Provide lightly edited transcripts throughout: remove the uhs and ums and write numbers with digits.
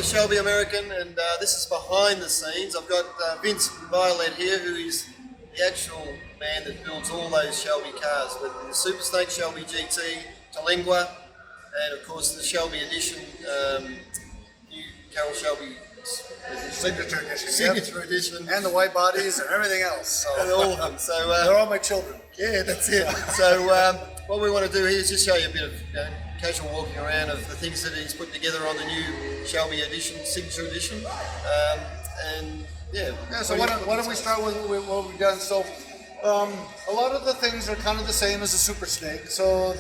for Shelby American, and this is behind the scenes. I've got Vince Violet here, who is the actual man that builds all those Shelby cars, with the Super Snake Shelby GT, Talingua, and of course the Shelby Edition, new Carroll Shelby Signature Edition. And the white bodies and everything else. So. And all of them. So, they're all my children. Yeah, that's it. So what we want to do here is just show you a bit of casual walking around of the things that he's put together on the new Shelby Edition, Signature Edition. And so why don't we start with what we've done? So a lot of the things are kind of the same as the Super Snake. So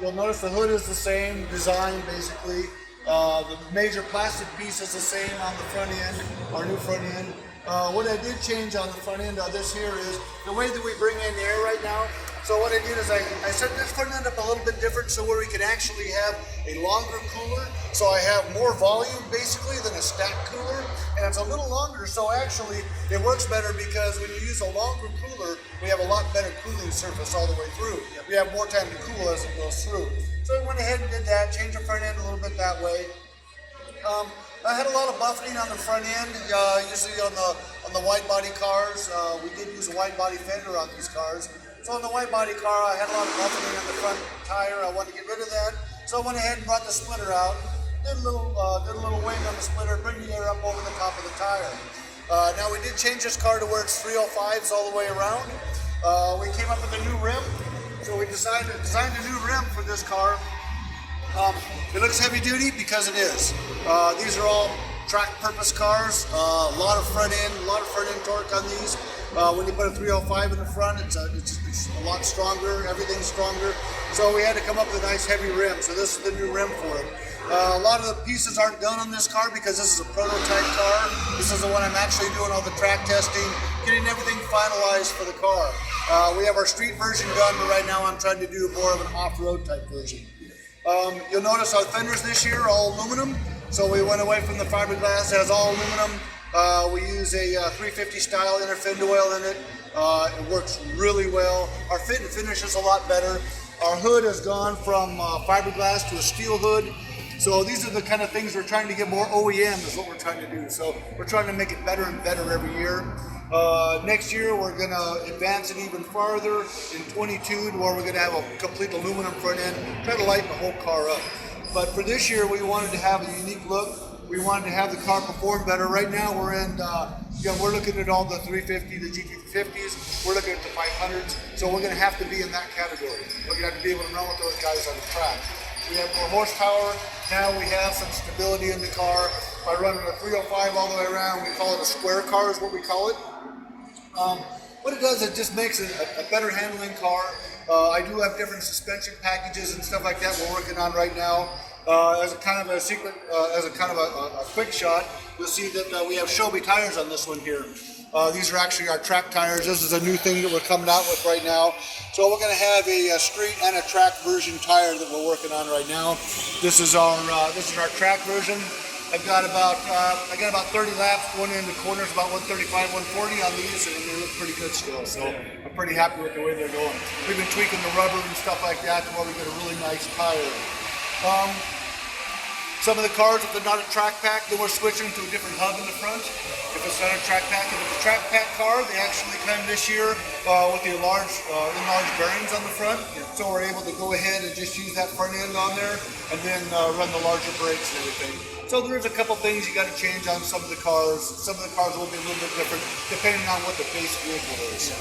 you'll notice the hood is the same design basically. The major plastic piece is the same on the front end, our new front end. What I did change on the front end of this here is the way that we bring in the air right now. So what I did is I set this front end up a little bit different so where we can actually have a longer cooler. So I have more volume basically than a stacked cooler, and it's a little longer, so actually it works better because when you use a longer cooler, we have a lot better cooling surface all the way through. We have more time to cool as it goes through. So I went ahead and did that, changed the front end a little bit that way. I had a lot of buffeting on the front end, usually on the wide body cars. We did use a wide body fender on these cars. So on the wide body car, I had a lot of buffeting on the front tire. I wanted to get rid of that. So I went ahead and brought the splitter out, did a little wing on the splitter, bring the air up over the top of the tire. Now we did change this car to where it's 305s all the way around. We came up with a new rim. So we designed a new rim for this car. It looks heavy duty because it is. These are all track purpose cars. A lot of front end torque on these. When you put a 305 in the front, it's a lot stronger. Everything's stronger. So we had to come up with a nice heavy rim. So this is the new rim for it. A lot of the pieces aren't done on this car because this is a prototype car. This is the one I'm actually doing all the track testing, getting everything finalized for the car. We have our street version done, but right now I'm trying to do more of an off-road type version. You'll notice our fenders this year are all aluminum. So we went away from the fiberglass, it has all aluminum. We use a 350 style inner fender oil in it. It works really well. Our fit and finish is a lot better. Our hood has gone from fiberglass to a steel hood. So these are the kind of things we're trying to get more OEM is what we're trying to do. So we're trying to make it better and better every year. Next year we're going to advance it even farther in 22 to where we're going to have a complete aluminum front end, try to lighten the whole car up. But for this year we wanted to have a unique look. We wanted to have the car perform better. Right now we're looking at all the 350, the GT50s. We're looking at the 500s. So we're going to have to be in that category. We're going to have to be able to run with those guys on the track. We have more horsepower. Now we have some stability in the car. By running a 305 all the way around, we call it a square car is what we call it. What it does, it just makes it a better handling car. I do have different suspension packages and stuff like that we're working on right now. As a kind of a secret, a quick shot, you'll see that we have Shelby tires on this one here. These are actually our track tires. This is a new thing that we're coming out with right now. So we're going to have a street and a track version tire that we're working on right now. This is our track version. I got about 30 laps going into corners, about 135, 140 on these, and they look pretty good still. So I'm pretty happy with the way they're going. We've been tweaking the rubber and stuff like that to where we get a really nice tire. Some of the cars, if they're not a track pack, then we're switching to a different hub in the front. If it's not a track pack, if it's a track pack car, they actually come this year with the enlarged bearings on the front. So we're able to go ahead and just use that front end on there and then run the larger brakes and everything. So there's a couple things you got to change on some of the cars. Some of the cars will be a little bit different depending on what the base vehicle is.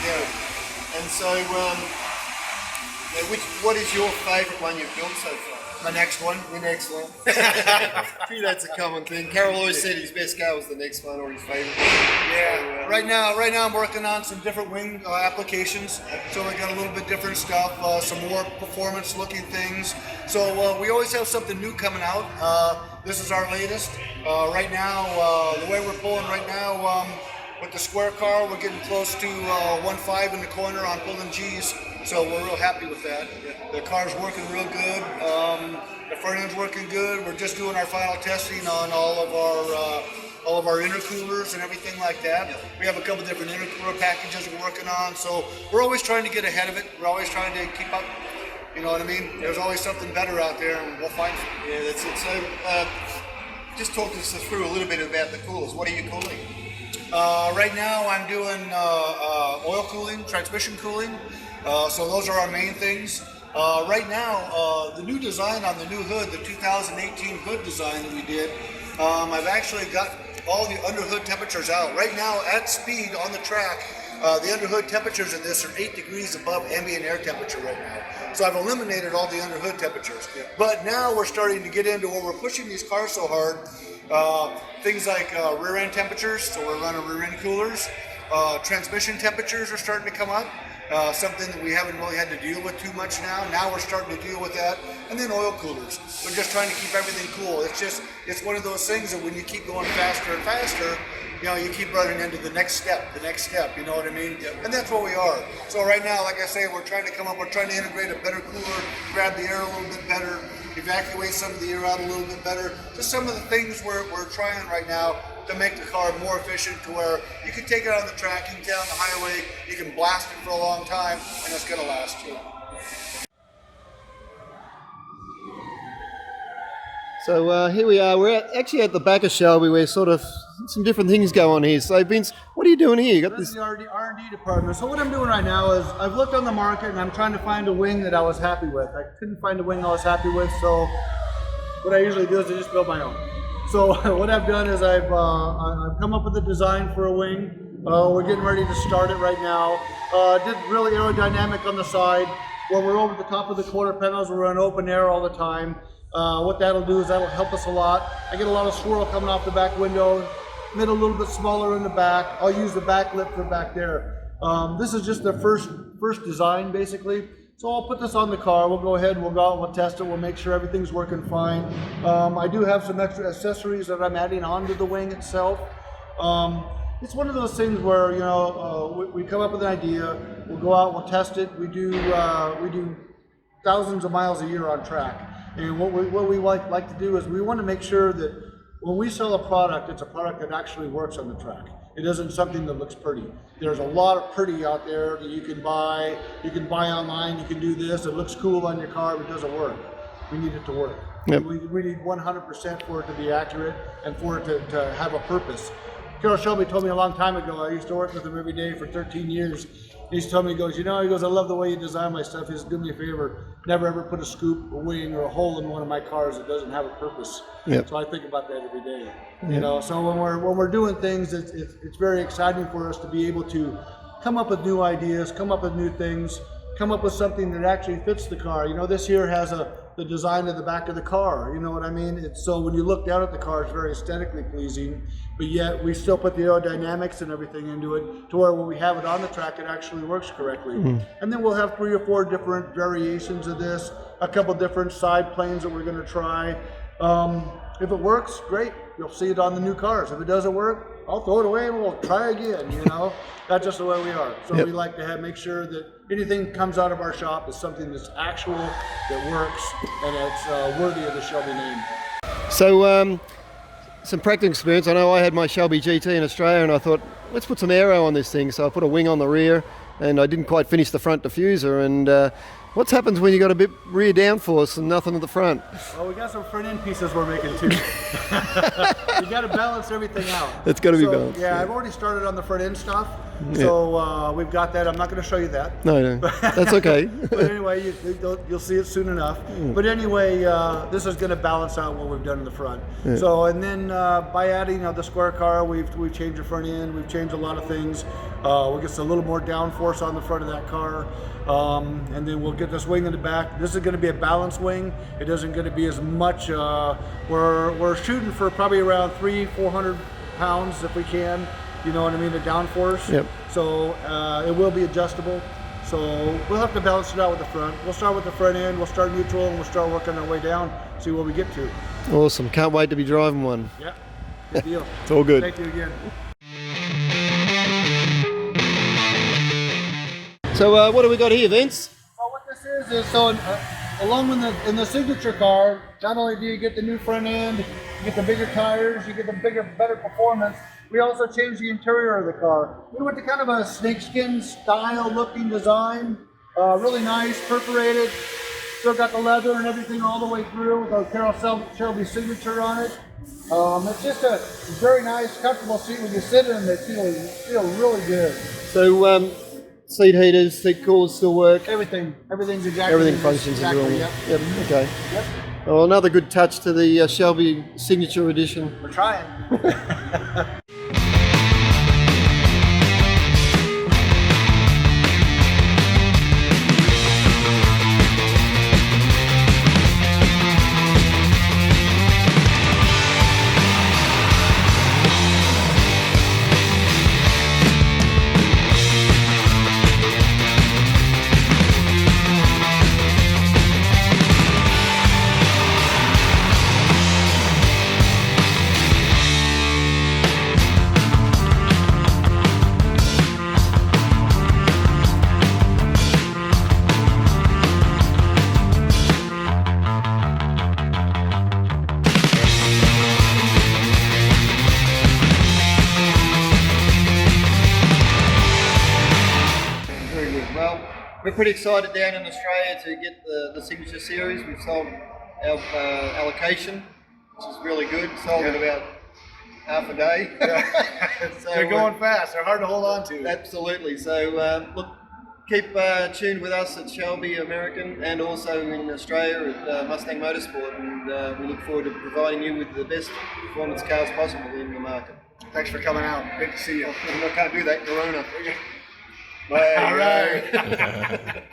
Yeah. And so, what is your favourite one you've built so far? My next one. Your next one. Gee, that's a common thing. Carroll always said his best car was the next one or his favourite. Yeah. Right now I'm working on some different wing applications. So we got a little bit different stuff, some more performance-looking things. So we always have something new coming out. This is our latest. Right now, the way we're pulling right now with the square car, we're getting close to 1.5 in the corner on pulling G's. So we're real happy with that. The car's working real good. The front end's working good. We're just doing our final testing on all of our intercoolers and everything like that. We have a couple different intercooler packages we're working on. So we're always trying to get ahead of it. We're always trying to keep up You know what I mean? There's always something better out there, and we'll find it. Yeah, that's it. So, just talk us through a little bit about the coolers. What are you cooling? Right now, I'm doing oil cooling, transmission cooling. So those are our main things. Right now, the new design on the new hood, the 2018 hood design that we did, I've actually got all the underhood temperatures out. Right now, at speed on the track, the underhood temperatures in this are 8 degrees above ambient air temperature right now. So I've eliminated all the underhood temperatures. Yeah. But now we're starting to get into where we're pushing these cars so hard. Things like rear end temperatures, so we're running rear end coolers. Transmission temperatures are starting to come up. Something that we haven't really had to deal with too much now. Now we're starting to deal with that. And then oil coolers. We're just trying to keep everything cool. It's one of those things that when you keep going faster and faster, you know, you keep running into the next step, you know what I mean? And that's what we are. So right now, like I say, we're trying to integrate a better cooler, grab the air a little bit better, evacuate some of the air out a little bit better. Just some of the things we're trying right now to make the car more efficient, to where you can take it on the track, you can get on the highway, you can blast it for a long time, and it's gonna last too. So here we are. We're actually at the back of Shelby. We're sort of some different things go on here. So Vince, what are you doing here? You got this is the R&D department. So what I'm doing right now is I've looked on the market and I'm trying to find a wing that I was happy with. I couldn't find a wing I was happy with, so what I usually do is I just build my own. So what I've done is I've come up with a design for a wing. We're getting ready to start it right now. Did really aerodynamic on the side. Where we're over the top of the quarter panels, we're on open air all the time. What that'll do is that'll help us a lot. I get a lot of swirl coming off the back window, made a little bit smaller in the back. I'll use the back lip for back there. This is just the first design basically. So I'll put this on the car, we'll go ahead, we'll go out, we'll test it, we'll make sure everything's working fine. I do have some extra accessories that I'm adding onto the wing itself. It's one of those things where, you know, we come up with an idea, we'll go out, we'll test it. We do thousands of miles a year on track. And what we like to do is we want to make sure that when we sell a product, it's a product that actually works on the track. It isn't something that looks pretty. There's a lot of pretty out there that you can buy online, you can do this, it looks cool on your car, but it doesn't work. We need it to work. Yep. We need 100% for it to be accurate and for it to have a purpose. Carroll Shelby told me a long time ago, I used to work with him every day for 13 years. He's told me, he goes, I love the way you design my stuff. He says, do me a favor, never ever put a scoop, a wing, or a hole in one of my cars that doesn't have a purpose. Yep. So I think about that every day. Yep. You know, so when we're doing things, it's very exciting for us to be able to come up with new ideas, come up with new things, come up with something that actually fits the car. You know, this here has the design of the back of the car, you know what I mean? So when you look down at the car, it's very aesthetically pleasing, but yet we still put the aerodynamics and everything into it to where when we have it on the track, it actually works correctly. Mm-hmm. And then we'll have 3 or 4 different variations of this, a couple different side planes that we're gonna try. If it works, great, you'll see it on the new cars. If it doesn't work, I'll throw it away and we'll try again, you know? That's just the way we are. So yep. We like to make sure that anything that comes out of our shop is something that's actual, that works, and it's worthy of the Shelby name. So, some practical experience. I know I had my Shelby GT in Australia and I thought, let's put some aero on this thing. So I put a wing on the rear and I didn't quite finish the front diffuser. And what happens when you got a bit rear downforce and nothing at the front? Well, we got some front end pieces we're making too. You got to balance everything out. It's got to be balanced. Yeah, I've already started on the front end stuff. So we've got that. I'm not going to show you that. No, that's okay. But anyway, you'll see it soon enough. But anyway, this is going to balance out what we've done in the front. Yeah. So, and then by adding the square car, we've changed the front end. We've changed a lot of things. We'll get a little more downforce on the front of that car. And then we'll get this wing in the back. This is going to be a balanced wing. It isn't going to be as much. We're shooting for probably around 300-400 pounds if we can. You know what I mean, the downforce. Yep. So it will be adjustable. So we'll have to balance it out with the front. We'll start with the front end, we'll start neutral, and we'll start working our way down, see where we get to. Awesome, can't wait to be driving one. Yeah, good deal. It's all good. Thank you again. So what do we got here, Vince? So what this is along in the signature car, not only do you get the new front end, you get the bigger tires, you get the better performance, we also changed the interior of the car. We went to kind of a snakeskin style looking design, really nice, perforated. Still got the leather and everything all the way through with our Carroll Shelby signature on it. It's just a very nice, comfortable seat. When you sit in it, you feel really good. So seat heaters, seat coolers still work. Everything's exactly. Everything functions as normal. Yep. Yep. Okay. Yep. Well, another good touch to the Shelby Signature Edition. We're trying. Very good. Well, we're pretty excited down in Australia to get the Signature Series. We've sold our allocation, which is really good. Sold in about half a day. So They're going fast. They're hard to hold on to. Absolutely. So look, keep tuned with us at Shelby American and also in Australia at Mustang Motorsport, and we look forward to providing you with the best performance cars possible in the market. Thanks for coming out. Great to see you. I can't do that, Corona. All right.